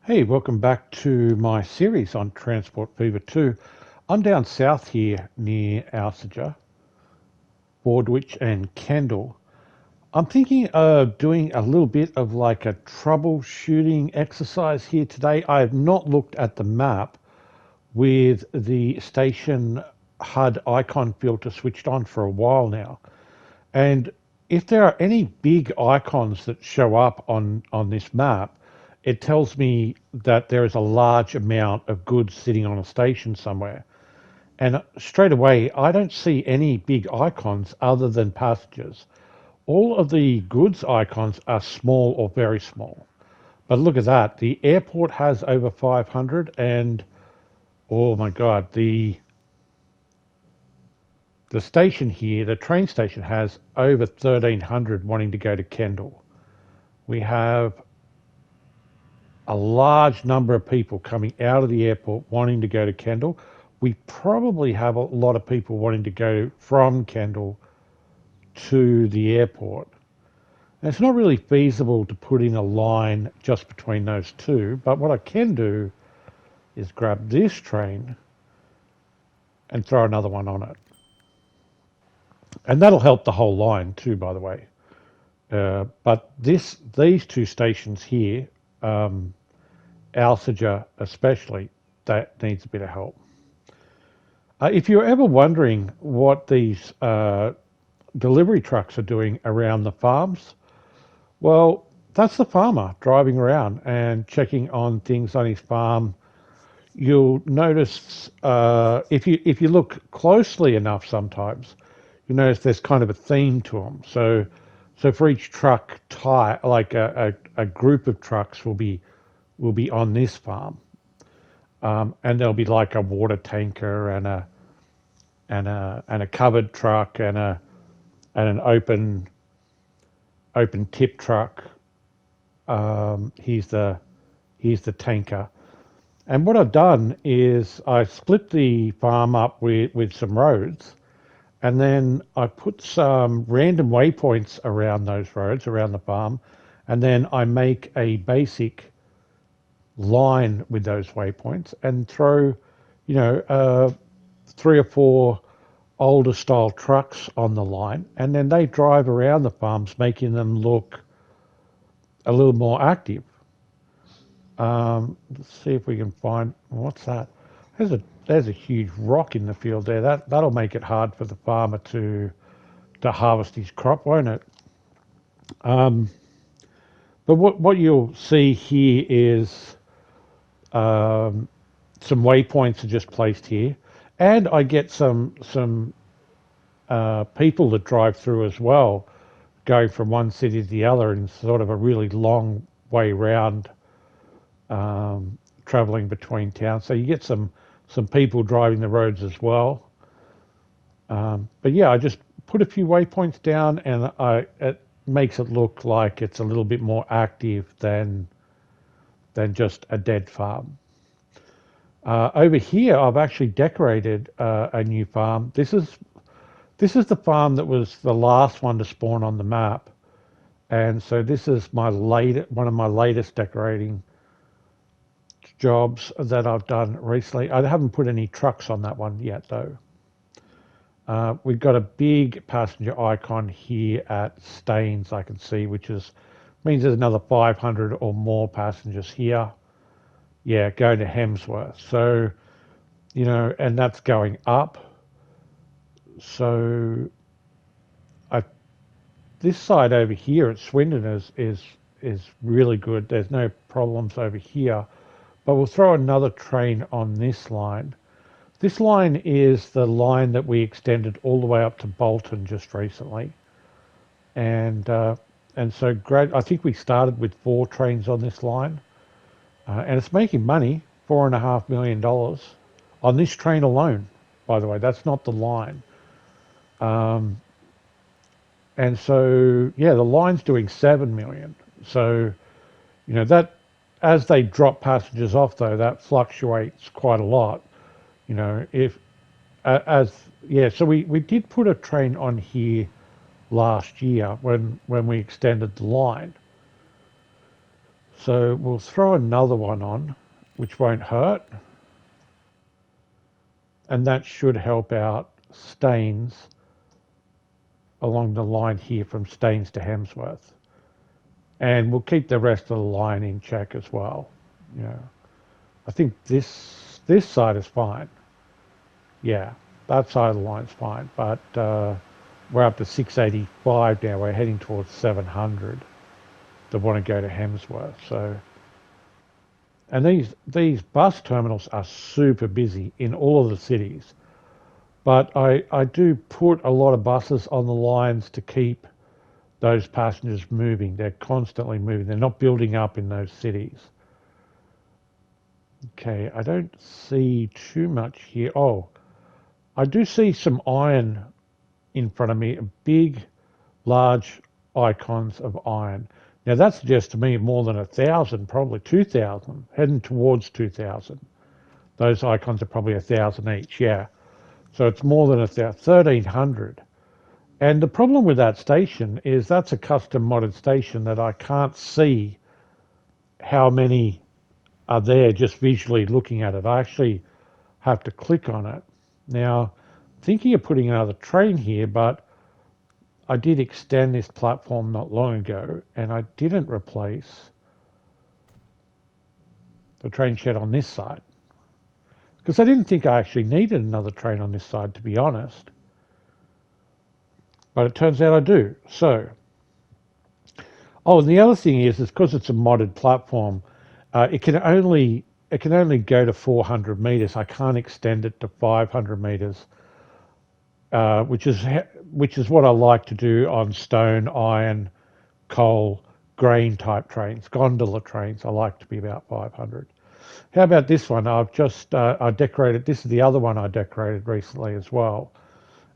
Hey, welcome back to my series on Transport Fever 2. I'm down south here near Alsager, Bordwich and Kendal. I'm thinking of doing a little bit of like a troubleshooting exercise here today. I have not looked at the map with the station HUD icon filter switched on for a while now. And if there are any big icons that show up on this map, it tells me that there is a large amount of goods sitting on a station somewhere. And straight away, I don't see any big icons other than passengers. All of the goods icons are small or very small. But look at that. The airport has over 500 and oh my God, the station here, the train station has over 1,300 wanting to go to Kendal. We have a large number of people coming out of the airport wanting to go to Kendal. We probably have a lot of people wanting to go from Kendal to the airport. And it's not really feasible to put in a line just between those two, but what I can do is grab this train and throw another one on it. And that'll help the whole line too, by the way. But these two stations here, Alsager especially, that needs a bit of help. If you're ever wondering what these delivery trucks are doing around the farms, well, that's the farmer driving around and checking on things on his farm. You'll notice if you look closely enough, sometimes you notice there's kind of a theme to them. So for each truck type, like a group of trucks will be on this farm, and there'll be like a water tanker and a covered truck and an open tip truck. Here's the tanker. And what I've done is I split the farm up with some roads, and then I put some random waypoints around those roads, around the farm, and then I make a basic line with those waypoints and throw, three or four older style trucks on the line, and then they drive around the farms, making them look a little more active. Let's see if we can find what's that. There's a huge rock in the field there. That'll make it hard for the farmer to harvest his crop, won't it? But what you'll see here is some waypoints are just placed here, and I get some people that drive through as well, going from one city to the other in sort of a really long way round, traveling between towns. So you get some people driving the roads as well. But yeah, I just put a few waypoints down, and it makes it look like it's a little bit more active than just a dead farm. Over here, I've actually decorated a new farm. This is the farm that was the last one to spawn on the map, and so this is one of my latest decorating jobs that I've done recently. I haven't put any trucks on that one yet, though. We've got a big passenger icon here at Staines, I can see, which means there's another 500 or more passengers here. Yeah, going to Hemsworth. So, and that's going up. So, I this side over here at Swindon is really good. There's no problems over here. But we'll throw another train on this line. This line is the line that we extended all the way up to Bolton just recently, and so I think we started with 4 trains on this line, and it's making money, $4.5 million on this train alone. By the way, that's not the line, and so yeah, the line's doing 7 million. So that as they drop passengers off, though, that fluctuates quite a lot. If as yeah, so we did put a train on here last year when we extended the line. So we'll throw another one on, which won't hurt, and that should help out Staines along the line here from Staines to Hemsworth. And we'll keep the rest of the line in check as well. Yeah. I think this side is fine. Yeah, that side of the line's fine. But we're up to 685 now. We're heading towards 700 that want to go to Hemsworth. So, and these bus terminals are super busy in all of the cities. But I do put a lot of buses on the lines to keep those passengers moving. They're constantly moving. They're not building up in those cities. Okay, I don't see too much here. Oh, I do see some iron in front of me, big, large icons of iron. Now that suggests to me more than 1,000, probably 2,000, heading towards 2,000. Those icons are probably 1,000 each, yeah. So it's more than 1,300. And the problem with that station is that's a custom modded station that I can't see how many are there just visually looking at it. I actually have to click on it. Now, thinking of putting another train here, but I did extend this platform not long ago and I didn't replace the train shed on this side because I didn't think I actually needed another train on this side, to be honest. But it turns out I do. So, oh, and the other thing is because it's a modded platform, it can only go to 400 meters. I can't extend it to 500 meters, which is what I like to do on stone, iron, coal, grain type trains, gondola trains. I like to be about 500. How about this one? I decorated. This is the other one I decorated recently as well,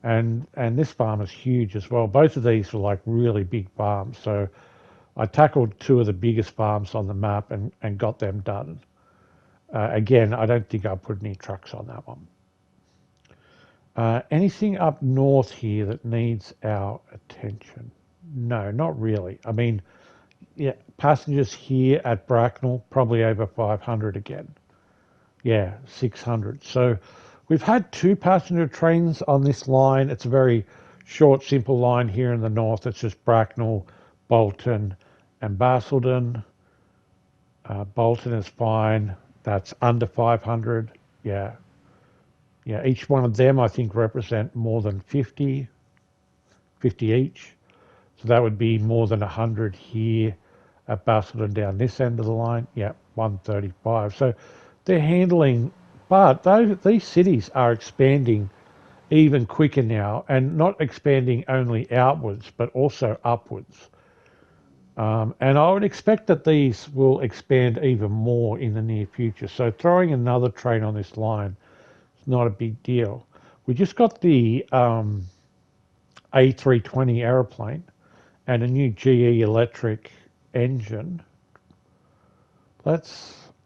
and this farm is huge as well. Both of these were like really big farms, so I tackled two of the biggest farms on the map and got them done. Again, I don't think I'll put any trucks on that one. Anything up north here that needs our attention? No, not really. I mean, yeah, passengers here at Bracknell, probably over 500 again. Yeah, 600. So we've had two passenger trains on this line. It's a very short, simple line here in the north. It's just Bracknell, Bolton, and Basildon. Bolton is fine. That's under 500. Yeah. Yeah, each one of them I think represent more than 50 each. So that would be more than 100 here at Basildon down this end of the line. Yeah, 135. So they're handling, but these cities are expanding even quicker now and not expanding only outwards, but also upwards. And I would expect that these will expand even more in the near future. So throwing another train on this line is not a big deal. We just got the A320 aeroplane and a new GE electric engine. I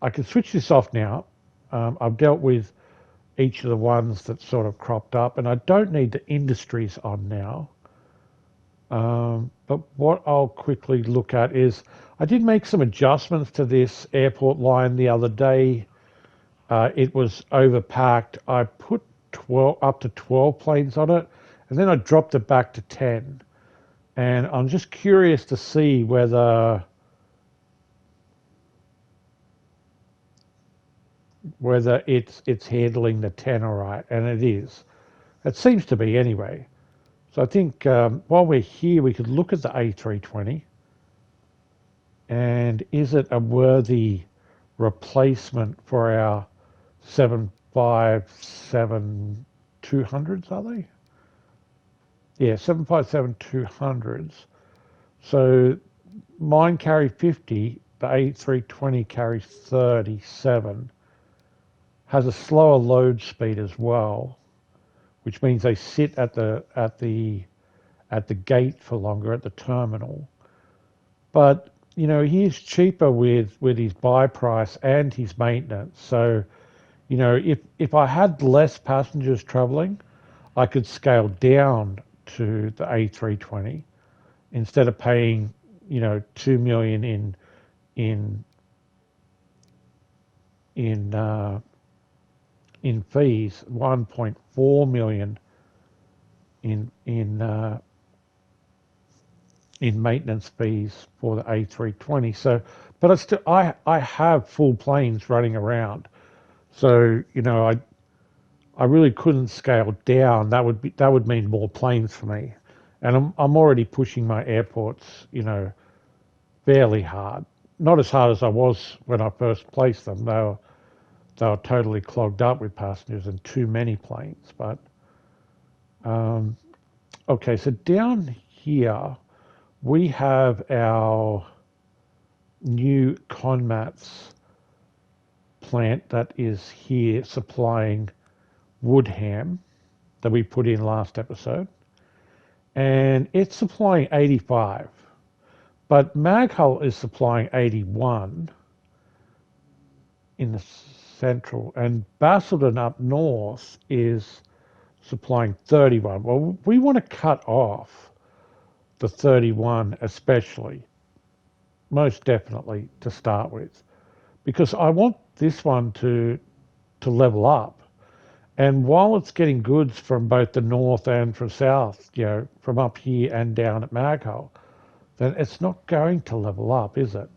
can switch this off now. I've dealt with each of the ones that sort of cropped up, and I don't need the industries on now. But what I'll quickly look at is I did make some adjustments to this airport line the other day. It was overpacked. I put up to 12 planes on it, and then I dropped it back to 10. And I'm just curious to see whether it's handling the 10 all right, and it is. It seems to be anyway. So I think while we're here, we could look at the A320, and is it a worthy replacement for our 757-200s, are they? Yeah, 757-200s. So mine carry 50, the A320 carries 37, has a slower load speed as well, which means they sit at the gate for longer at the terminal. But he's cheaper with his buy price and his maintenance. So if I had less passengers traveling, I could scale down to the A320 instead of paying 2 million in in fees, 1.4 million in maintenance fees for the A320. So, but I have full planes running around. So I really couldn't scale down. That would mean more planes for me, and I'm already pushing my airports, fairly hard. Not as hard as I was when I first placed them. They were totally clogged up with passengers and too many planes. But okay, so down here we have our new Conmats plant that is here supplying Woodham that we put in last episode, and it's supplying 85, but Maghull is supplying 81 in the central, and Basildon up north is supplying 31. Well, we want to cut off the 31 especially, most definitely to start with, because I want this one to level up. And while it's getting goods from both the north and from south, from up here and down at Maghull, then it's not going to level up, is it?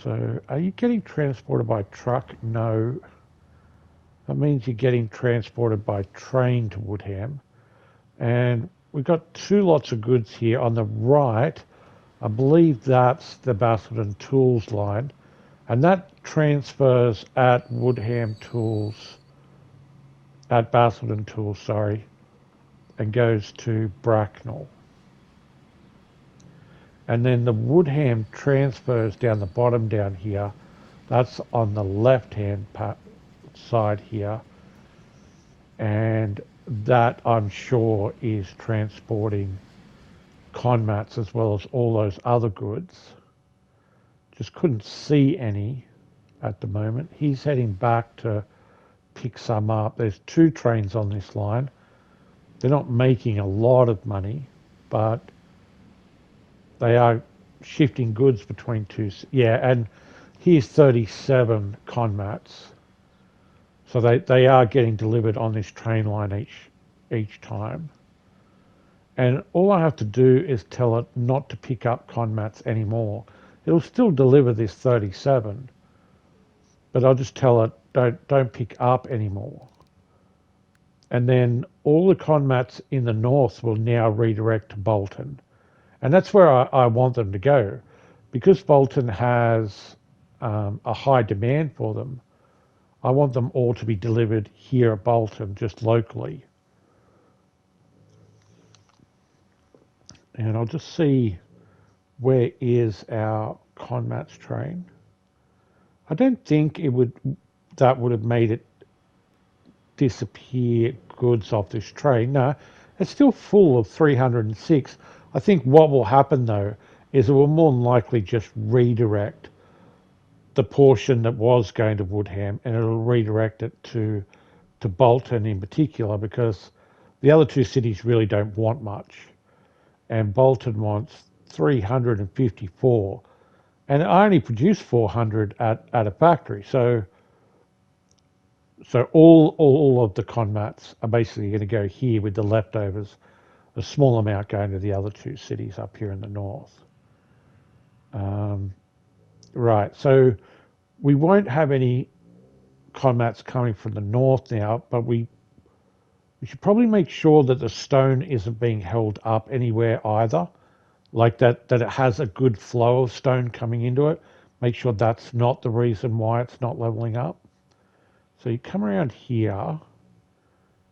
So are you getting transported by truck? No. That means you're getting transported by train to Woodham. And we've got two lots of goods here. On the right, I believe that's the Basildon Tools line. And that transfers at Basildon Tools, sorry, and goes to Bracknell. And then the Woodham transfers down the bottom down here. That's on the left-hand side here. And that, I'm sure, is transporting Conmats as well as all those other goods. Just couldn't see any at the moment. He's heading back to pick some up. There's two trains on this line. They're not making a lot of money, but they are shifting goods between two. Yeah, and here's 37 Conmats. So they are getting delivered on this train line each time. And all I have to do is tell it not to pick up Conmats anymore. It'll still deliver this 37, but I'll just tell it don't pick up anymore. And then all the Conmats in the north will now redirect to Bolton. And that's where I want them to go. Because Bolton has a high demand for them, I want them all to be delivered here at Bolton, just locally. And I'll just see where is our Conmats train. I don't think that would have made it disappear goods off this train. No, it's still full of 306. I think what will happen though is it will more than likely just redirect the portion that was going to Woodham, and it'll redirect it to Bolton in particular, because the other two cities really don't want much, and Bolton wants 354, and I only produce 400 at a factory. So all of the Conmats are basically going to go here with the leftovers, a small amount going to the other two cities up here in the north. Right, so we won't have any Conmats coming from the north now, but we should probably make sure that the stone isn't being held up anywhere either, like that it has a good flow of stone coming into it. Make sure that's not the reason why it's not leveling up. So you come around here,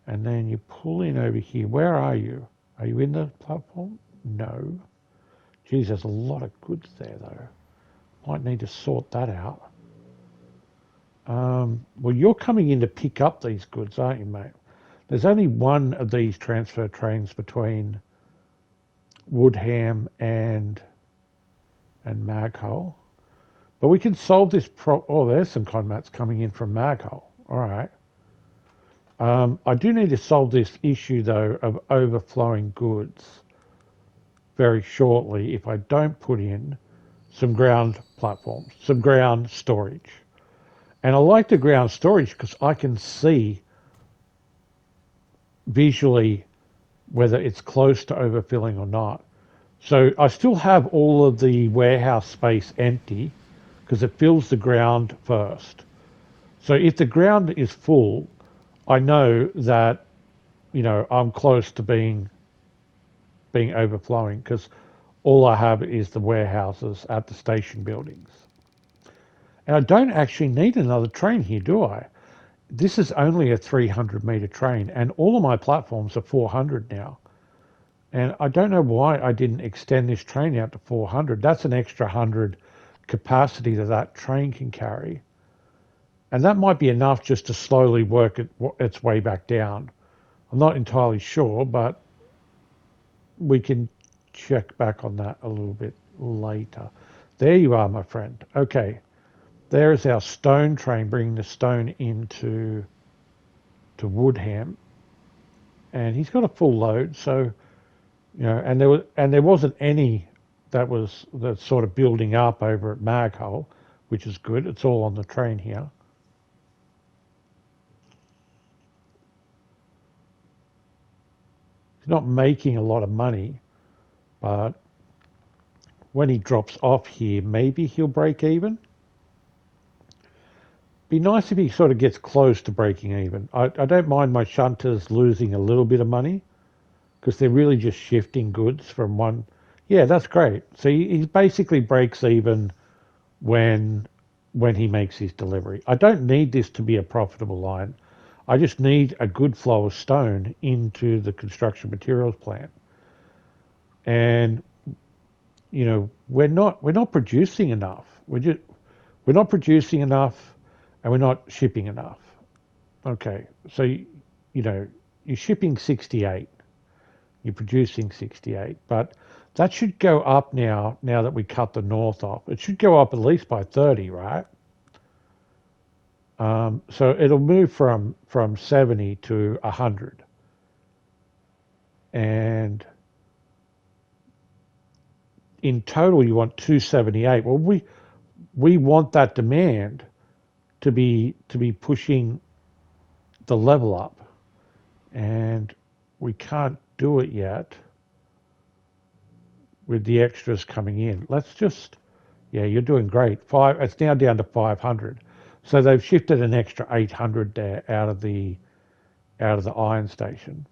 and then you pull in over here. Where are you? Are you in the platform? No. Geez, there's a lot of goods there, though. Might need to sort that out. Well, you're coming in to pick up these goods, aren't you, mate? There's only one of these transfer trains between Woodham and Maghull. But we can solve this oh, there's some Conmats coming in from Maghull. All right. I do need to solve this issue, though, of overflowing goods very shortly if I don't put in some ground platforms, some ground storage. And I like the ground storage because I can see visually whether it's close to overfilling or not. So I still have all of the warehouse space empty because it fills the ground first. So if the ground is full, I know that, I'm close to being overflowing because all I have is the warehouses at the station buildings. And I don't actually need another train here, do I? This is only a 300-meter train, and all of my platforms are 400 now. And I don't know why I didn't extend this train out to 400. That's an extra 100 capacity that that train can carry. And that might be enough just to slowly work its way back down. I'm not entirely sure, but we can check back on that a little bit later. There you are, my friend. Okay, there's our stone train bringing the stone into Woodham, and he's got a full load. So and there wasn't any that's sort of building up over at Maghole, which is good. It's all on the train here. He's not making a lot of money, but when he drops off here, maybe he'll break even. Be nice if he sort of gets close to breaking even. I don't mind my shunters losing a little bit of money because they're really just shifting goods from one. Yeah, that's great. So he basically breaks even when he makes his delivery. I don't need this to be a profitable line. I just need a good flow of stone into the construction materials plant. And we're not producing enough. We're not producing enough, and we're not shipping enough. Okay, so you're shipping 68, you're producing 68, but that should go up now. Now that we cut the north off, it should go up at least by 30, right? So it'll move from 70 to 100, and in total you want 278. Well, we want that demand to be pushing the level up, and we can't do it yet with the extras coming in. Let's just, yeah, you're doing great. It's now down to 500. So they've shifted an extra 800 there out of the iron station.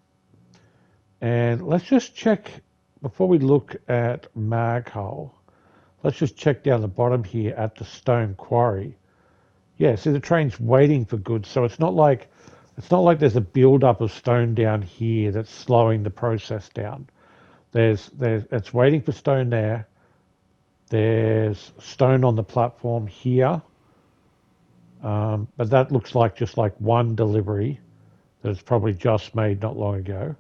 And let's just check before we look at Maghole. Let's just check down the bottom here at the stone quarry. Yeah, see the train's waiting for goods, so it's not like there's a build-up of stone down here that's slowing the process down. It's waiting for stone there. There's stone on the platform here, but that looks like just like one delivery that it's probably just made not long ago.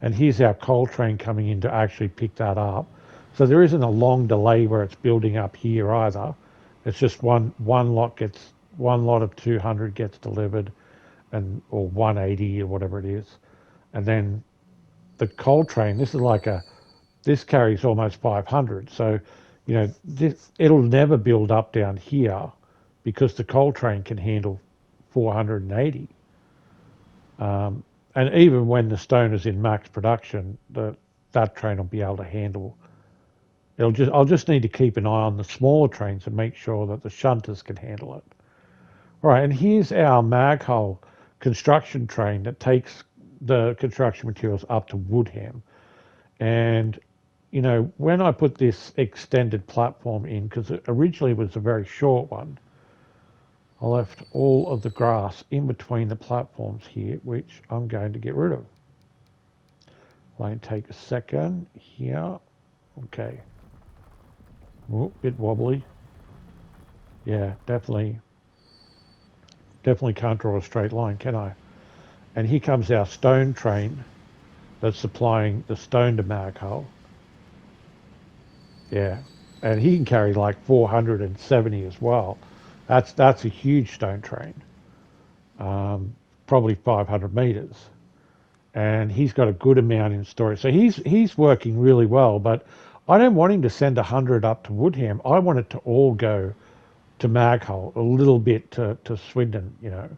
And here's our coal train coming in to actually pick that up. So there isn't a long delay where it's building up here either. It's just one lot of 200 gets delivered, or 180 or whatever it is, and then the coal train. This carries almost 500. So it'll never build up down here because the coal train can handle 480. And even when the stone is in max production, that train will be able to handle. I'll just need to keep an eye on the smaller trains and make sure that the shunters can handle it. All right, and here's our Maghole construction train that takes the construction materials up to Woodham. And when I put this extended platform in, because it originally was a very short one, I left all of the grass in between the platforms here, which I'm going to get rid of. Won't take a second here. Okay. Oh, bit wobbly. Yeah, definitely can't draw a straight line, can I? And here comes our stone train that's supplying the stone to Maghole. Yeah, and he can carry like 470 as well. That's a huge stone train, probably 500 meters, and he's got a good amount in storage. So he's working really well. But I don't want him to send 100 up to Woodham. I want it to all go to Maghull, a little bit to Swindon,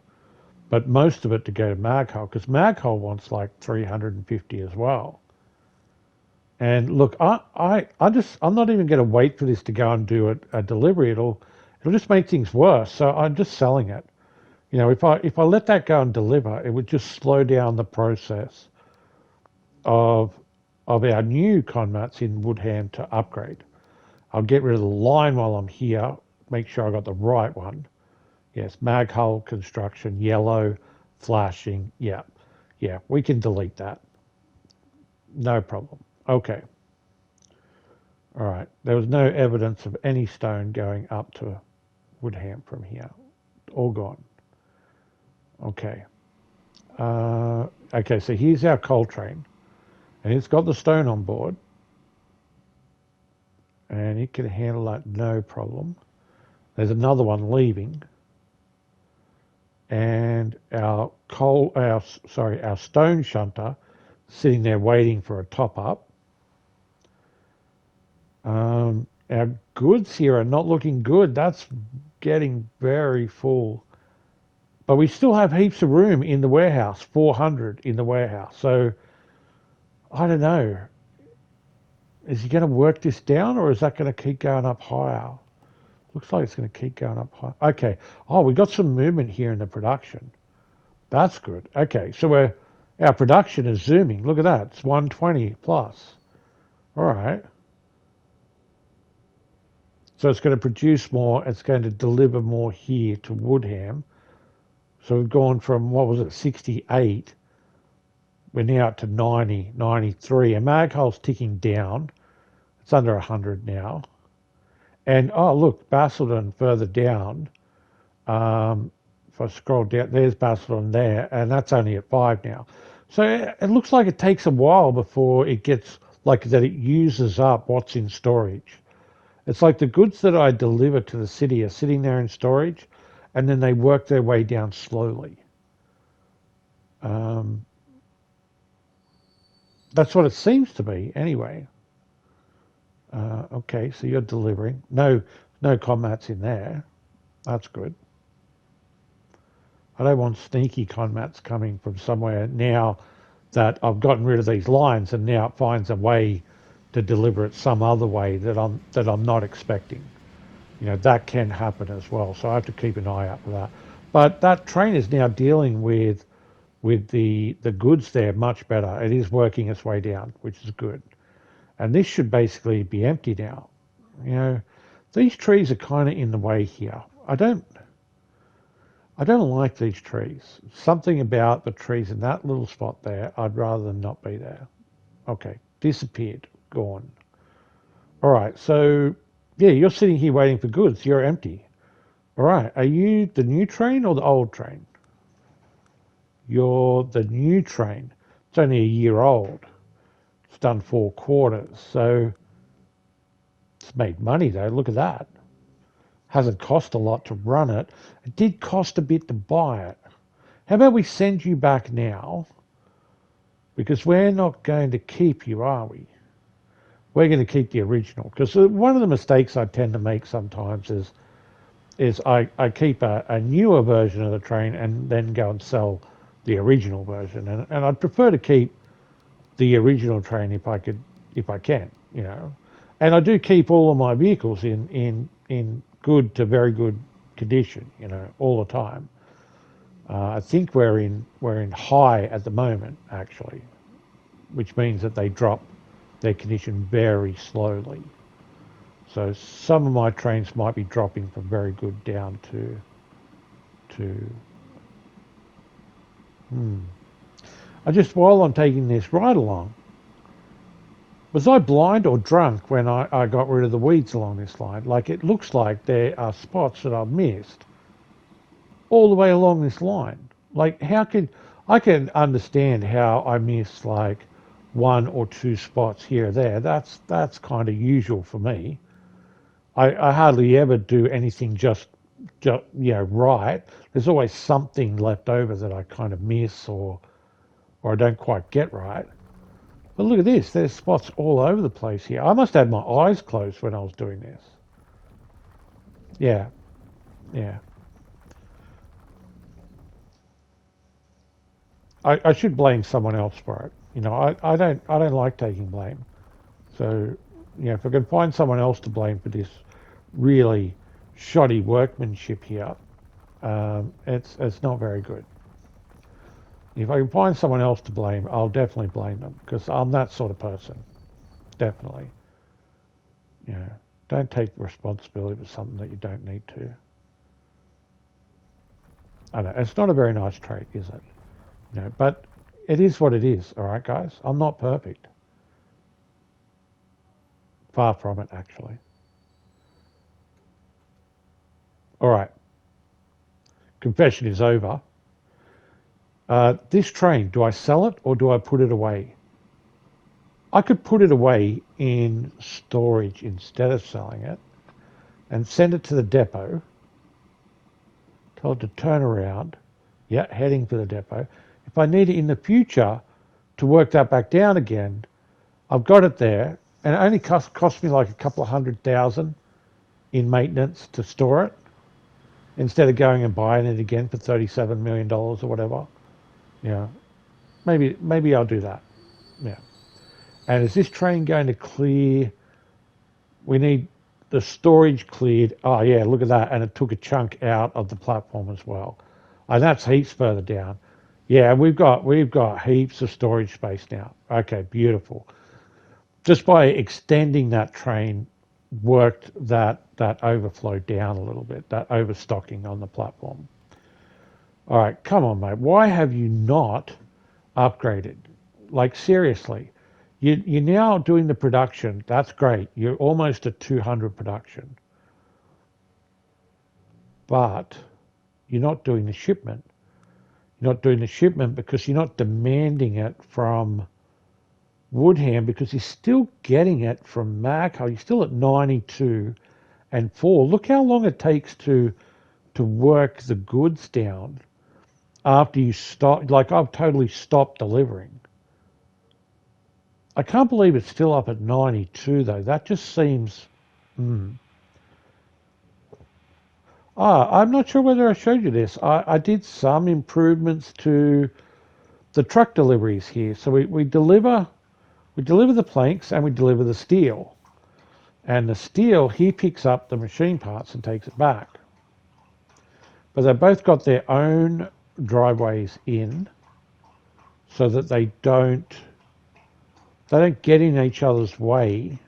but most of it to go to Maghull, because Maghull wants like 350 as well. And look, I'm not even going to wait for this to go and do a delivery. It'll just make things worse. So I'm just selling it. If I let that go and deliver, it would just slow down the process of our new conmats in Woodham to upgrade. I'll get rid of the line while I'm here. Make sure I got the right one. Yes, Maghull construction, yellow, flashing. Yeah, we can delete that. No problem. Okay. All right. There was no evidence of any stone going up to Woodham from here. All gone. Okay. Okay, so here's our coal train. And it's got the stone on board. And it can handle that no problem. There's another one leaving. And our stone shunter sitting there waiting for a top up. Our goods here are not looking good. That's getting very full. But we still have heaps of room in the warehouse, 400 in the warehouse. So, I don't know. Is he going to work this down, or is that going to keep going up higher? Looks like it's going to keep going up higher. Okay. Oh, we got some movement here in the production. That's good. Okay, so our production is zooming. Look at that. It's 120 plus. All right. So it's going to produce more. It's going to deliver more here to Woodham. So we've gone from, 68. We're now up to 90, 93. And Maghull's ticking down. It's under 100 now. And, look, Basildon further down. If I scroll down, there's Basildon there. And that's only at 5 now. So it looks like it takes a while before it gets, like that it uses up what's in storage. It's like the goods that I deliver to the city are sitting there in storage, and then they work their way down slowly. That's what it seems to be, anyway. Okay, so you're delivering. No conmats in there. That's good. I don't want sneaky conmats coming from somewhere now that I've gotten rid of these lines, and now it finds a way to deliver it some other way that I'm not expecting. That can happen as well. So I have to keep an eye out for that. But that train is now dealing with the goods there much better. It is working its way down, which is good. And this should basically be empty now. These trees are kind of in the way here. I don't like these trees. Something about the trees in that little spot there, I'd rather them not be there. Okay, disappeared. Gone. All right, so yeah, you're sitting here waiting for goods. You're empty. All right, are you the new train or the old train? You're the new train. It's only a year old. It's done 4 quarters, so it's made money though. Look at that. Hasn't cost a lot to run it. It did cost a bit to buy it. How about we send you back now? Because we're not going to keep you, are we? We're going to keep the original. Because one of the mistakes I tend to make sometimes is I keep a newer version of the train and then go and sell the original version. And I'd prefer to keep the original train if I can, And I do keep all of my vehicles in good to very good condition, all the time. I think we're in high at the moment, actually, which means that they drop their condition very slowly. So some of my trains might be dropping from very good down to while I'm taking this ride along, was I blind or drunk when I got rid of the weeds along this line? Like, it looks like there are spots that I've missed all the way along this line. Like, I can understand how I missed like 1 or 2 spots here or there. That's kind of usual for me. I hardly ever do anything just right. There's always something left over that I kind of miss or I don't quite get right. But look at this. There's spots all over the place here. I must have had my eyes closed when I was doing this. Yeah. Yeah. I should blame someone else for it. I don't like taking blame. So, if I can find someone else to blame for this really shoddy workmanship here, it's not very good. If I can find someone else to blame, I'll definitely blame them because I'm that sort of person. Definitely. You know, don't take responsibility for something that you don't need to. I know it's not a very nice trait, is it? But it is what it is. All right, guys. I'm not perfect. Far from it, actually. All right. Confession is over. This train, do I sell it or do I put it away? I could put it away in storage instead of selling it and send it to the depot, tell it to turn around, yeah, heading for the depot. If I need it in the future to work that back down again, I've got it there, and it only cost me like a couple of 100,000 in maintenance to store it instead of going and buying it again for $37 million or whatever. Yeah, maybe I'll do that. Yeah. And is this train going to clear? We need the storage cleared. Oh yeah, look at that. And it took a chunk out of the platform as well. And that's heaps further down. Yeah, we've got heaps of storage space now. Okay, beautiful. Just by extending that train worked that overflow down a little bit, that overstocking on the platform. All right, come on, mate. Why have you not upgraded? Like seriously, you're now doing the production. That's great. You're almost at 200 production, but you're not doing the shipment. You're not doing the shipment because you're not demanding it from Woodham because you're still getting it from Macco. You're still at 92 and 4. Look how long it takes to work the goods down after you stop. Like I've totally stopped delivering. I can't believe it's still up at 92 though. That just seems. Mm. I'm not sure whether I showed you this. I did some improvements to the truck deliveries here. So we deliver the planks and we deliver the steel. And the steel, he picks up the machine parts and takes it back. But they've both got their own driveways in so that they don't get in each other's way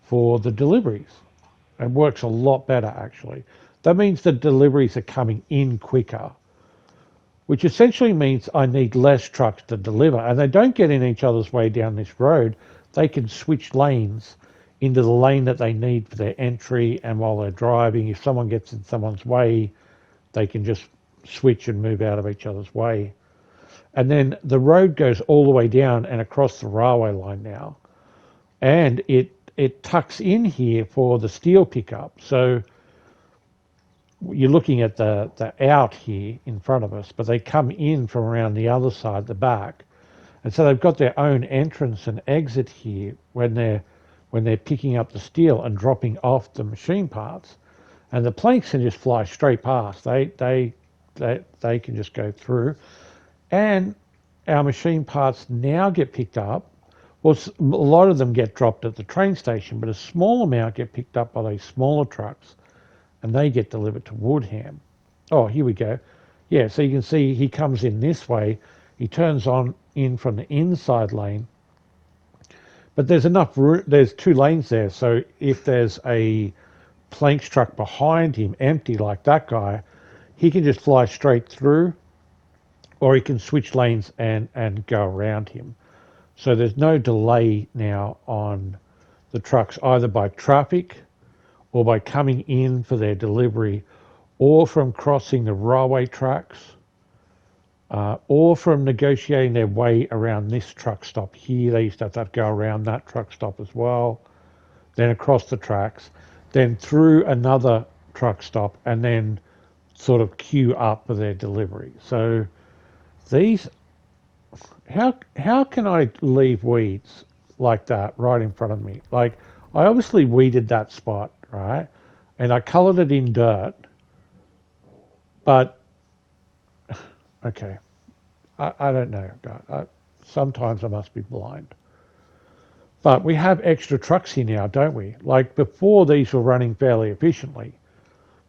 for the deliveries. It works a lot better actually. That means the deliveries are coming in quicker, which essentially means I need less trucks to deliver. And they don't get in each other's way down this road. They can switch lanes into the lane that they need for their entry. And while they're driving, if someone gets in someone's way, they can just switch and move out of each other's way. And then the road goes all the way down and across the railway line now. And it tucks in here for the steel pickup. So you're looking at the out here in front of us, but they come in from around the other side, the back. And so they've got their own entrance and exit here when they're picking up the steel and dropping off the machine parts. And the planks can just fly straight past. They can just go through. And our machine parts now get picked up. Well, a lot of them get dropped at the train station, but a small amount get picked up by these smaller trucks and they get delivered to Woodham. Oh, here we go. Yeah, so you can see he comes in this way. He turns on in from the inside lane. But there's enough room. There's two lanes there. So if there's a planks truck behind him, empty like that guy, he can just fly straight through or he can switch lanes and go around him. So there's no delay now on the trucks, either by traffic or by coming in for their delivery, or from crossing the railway tracks, or from negotiating their way around this truck stop here. They used to have to go around that truck stop as well, then across the tracks, then through another truck stop, and then sort of queue up for their delivery. So these, how can I leave weeds like that right in front of me? Like I obviously weeded that spot, right? and I coloured it in dirt, but okay, I don't know. Sometimes I must be blind. But we have extra trucks here now, don't we? Like before, these were running fairly efficiently.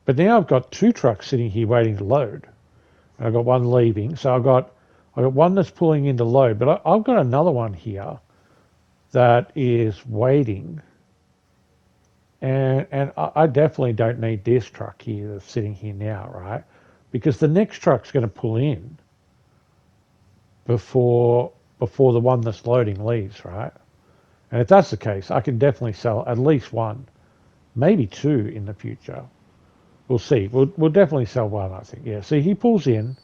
But now I've got two trucks sitting here waiting to load. I've got one leaving, so I've got one that's pulling in to load, but I've got another one here that is waiting, and I definitely don't need this truck here that's sitting here now, right? Because the next truck's going to pull in before the one that's loading leaves, right? And if that's the case, I can definitely sell at least one, maybe two in the future. We'll see. We'll definitely sell one, I think. Yeah. See, he pulls in,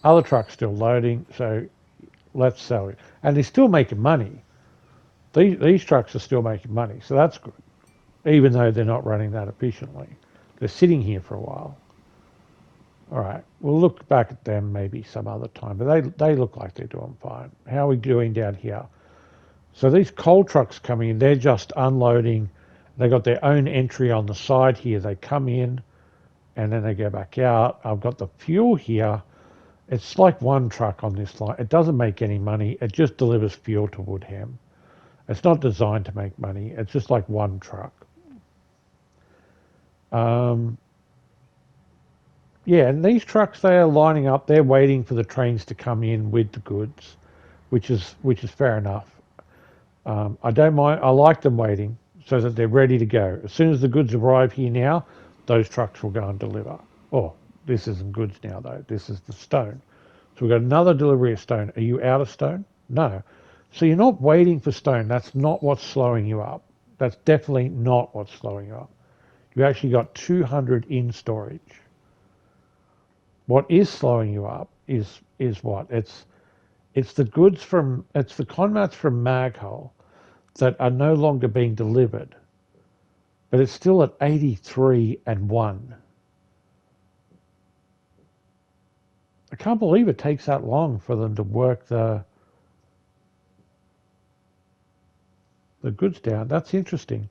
other truck's still loading, so let's sell it. And they're still making money. These trucks are still making money, so that's good. Even though they're not running that efficiently, they're sitting here for a while. All right, we'll look back at them maybe some other time, but they look like they're doing fine. How are we doing down here? So these coal trucks coming in, they're just unloading. They got their own entry on the side here. They come in and then they go back out. I've got the fuel here. It's like one truck on this line. It doesn't make any money. It just delivers fuel to Woodham. It's not designed to make money. It's just like one truck. Yeah, and these trucks, they are lining up. They're waiting for the trains to come in with the goods, which is fair enough. I don't mind. I like them waiting so that they're ready to go. As soon as the goods arrive here now, those trucks will go and deliver. Oh, this isn't goods now though. This is the stone. So we've got another delivery of stone. Are you out of stone? No. So you're not waiting for stone. That's not what's slowing you up. That's definitely not what's slowing you up. You actually got 200 in storage. What is slowing you up is what? It's the goods from, it's the conmats from Maghole that are no longer being delivered, but it's still at 83 and 1. I can't believe it takes that long for them to work the goods down. That's interesting.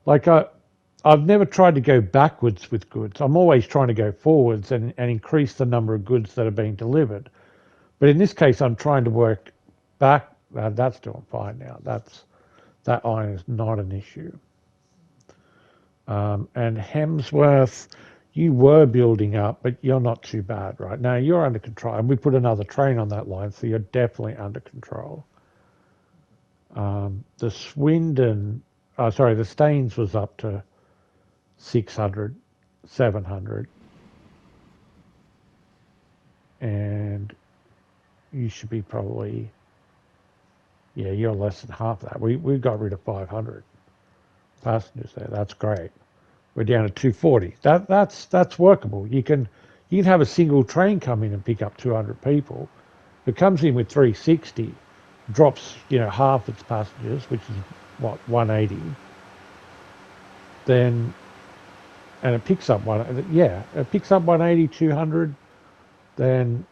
Like I've never tried to go backwards with goods. I'm always trying to go forwards and increase the number of goods that are being delivered. But in this case, I'm trying to work back. That's doing fine now. That iron is not an issue. And Hemsworth, you were building up, but you're not too bad right now. You're under control. And we put another train on that line, so you're definitely under control. The Swindon, the Staines was up to 600, 700. And you should be probably, yeah, you're less than half that. We got rid of 500 passengers there. That's great. We're down to 240. That's workable. You can have a single train come in and pick up 200 people. If it comes in with 360, drops half its passengers, which is what 180. Then and it picks up it picks up 180, 200. Then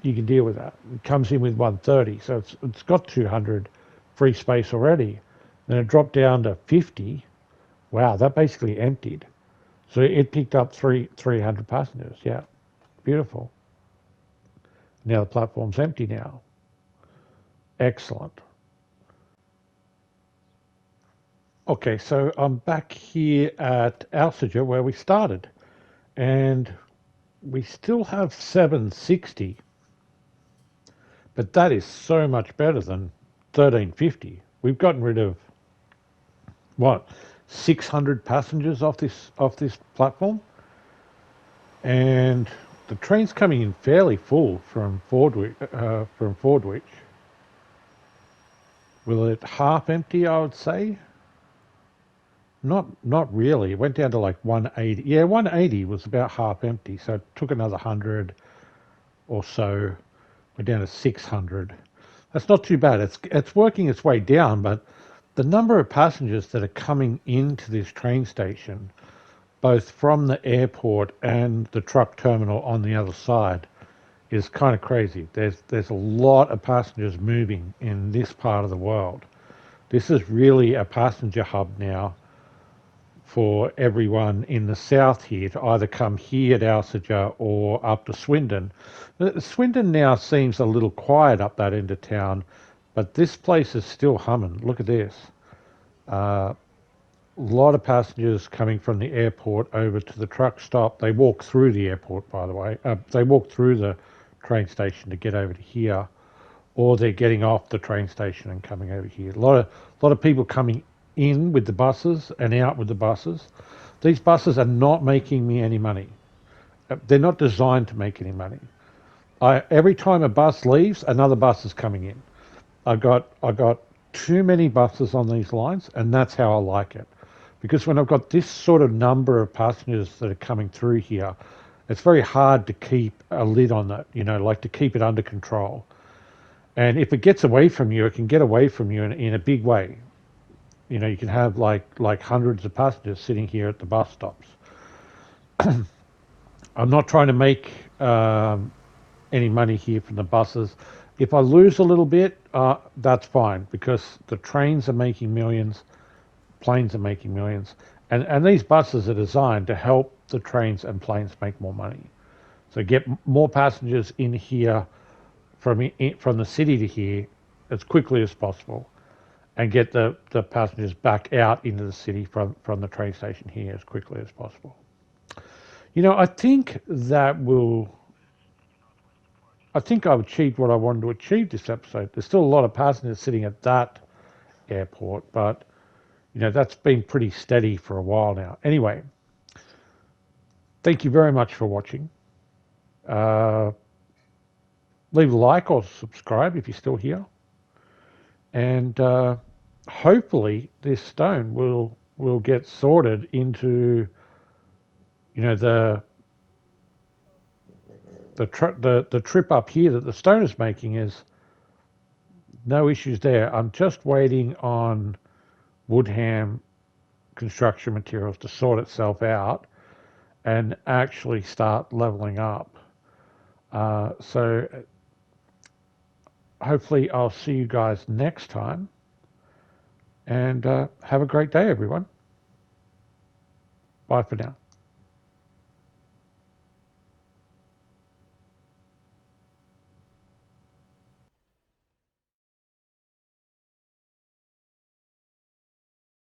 you can deal with that. It comes in with 130, so it's got 200 free space already. Then it dropped down to 50. Wow, that basically emptied. So it picked up 300 passengers. Yeah, beautiful. Now the platform's empty now. Excellent. Okay, so I'm back here at Alsager where we started, and we still have 760. But that is so much better than 1350. We've gotten rid of what 600 passengers off this platform, and the train's coming in fairly full from Fordwich. Will it half empty? I would say. Not really. It went down to like 180. Yeah, 180 was about half empty. So it took another 100 or so. We're down to 600. That's not too bad. It's working its way down, but the number of passengers that are coming into this train station, both from the airport and the truck terminal on the other side, is kind of crazy. There's a lot of passengers moving in this part of the world. This is really a passenger hub now. for everyone in the south here to either come here to Alsager or up to Swindon. Swindon now seems a little quiet up that end of town, but this place is still humming. Look at this. A lot of passengers coming from the airport over to the truck stop. They walk through the airport, by the way. They walk through the train station to get over to here, or they're getting off the train station and coming over here. A lot of people coming in with the buses and out with the buses. These buses are not making me any money. They're not designed to make any money. Every time a bus leaves, another bus is coming in. I got too many buses on these lines, and that's how I like it. Because when I've got this sort of number of passengers that are coming through here, it's very hard to keep a lid on that, like to keep it under control. And if it gets away from you, it can get away from you in a big way. You can have like hundreds of passengers sitting here at the bus stops. I'm not trying to make any money here from the buses. If I lose a little bit, that's fine, because the trains are making millions, planes are making millions, and these buses are designed to help the trains and planes make more money. So get more passengers in here from the city to here as quickly as possible, and get the passengers back out into the city from the train station here as quickly as possible. I think I've achieved what I wanted to achieve this episode. There's still a lot of passengers sitting at that airport, but that's been pretty steady for a while now. Anyway, thank you very much for watching. Leave a like or subscribe if you're still here. And hopefully this stone will get sorted into the trip up here that the stone is making. Is no issues there. I'm just waiting on Woodham Construction Materials to sort itself out and actually start leveling up. So hopefully I'll see you guys next time, and have a great day, everyone. Bye for now.